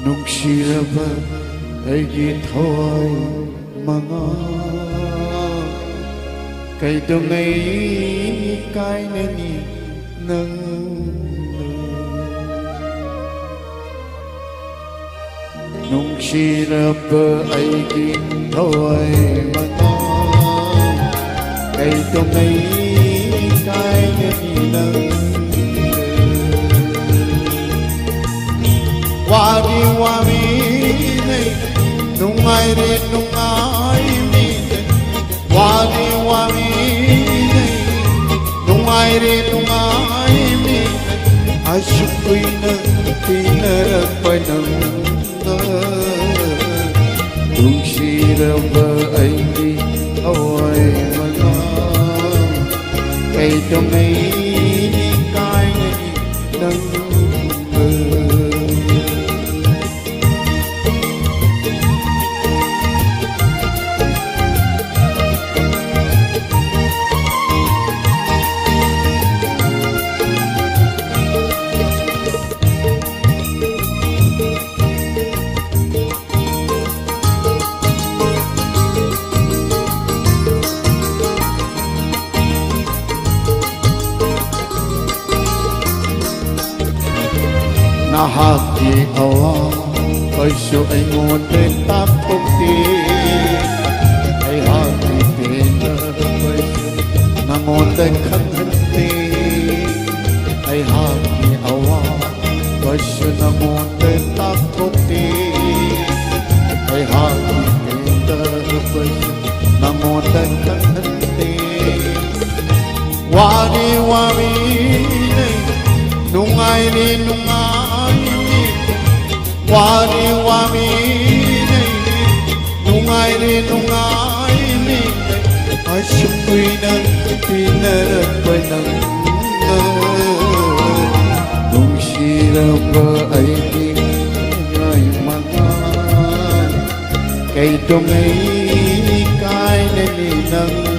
ꯅꯨꯡꯁꯤꯔꯕ ꯑꯩꯒꯤ ꯊꯋꯥꯏ ꯃꯉꯥ ꯀꯩꯗꯧꯉꯩ ꯀꯥꯏꯅꯅꯤ ꯅꯪ ꯅꯨꯡꯁꯤꯔꯕ ꯑꯩꯒꯤ ꯊꯋꯥꯏ ꯃꯉꯥ ꯀꯩꯗꯧꯉꯩ ꯀꯥꯏꯅꯅꯤ ꯅꯪ Wari wari nei nungai mi Wari wari nei nungai mi Ashukuina pinarapanam Nungshiraba aigi awai mana Kaitamai kainani nang Nahaki awa Kaisyo ay ngunit tapukti Ay haki pina Kaisyo na ngunit kanhanti Ay haki awa Kaisyo na ngunit tapukti Ay haki pina Kaisyo na ngunit kanhanti Wari wari Nungay ni nungay Wari wari Nungay ni nungay Asyukoy ng pinarapanang Nung sirapa ay tingay mga Kay tungay kay naninang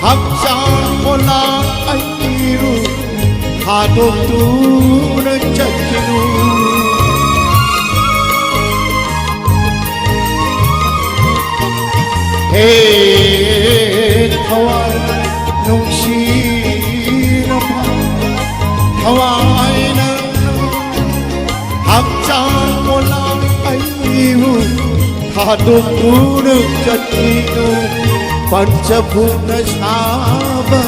Haksan mo lang ay biro Hadong tunay at kinu Hey, kaway nung sinapa Kaway nang Haksan mo lang ay biro Hadong tunay at kinu Panchabhutna Shava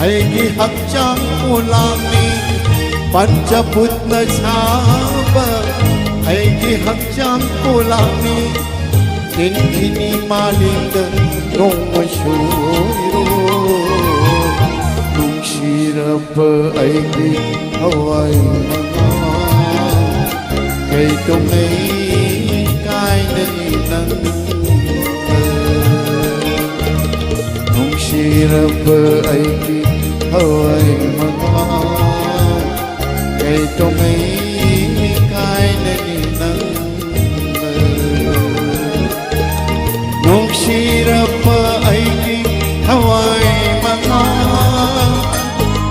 Aigi Hakchang Ulami Panchabhutna Shava Aigi Hakchang Ulami Tinkini Malinda Nomashuro Nungshirapa Aigi Hawai Mama Kay tumay kainani nang Sirapa aigi hawai mga Kay tumay kay naninang Nung sirapa aigi hawai mga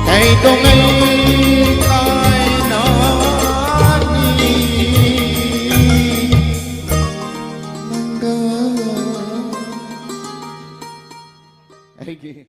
Kay tumay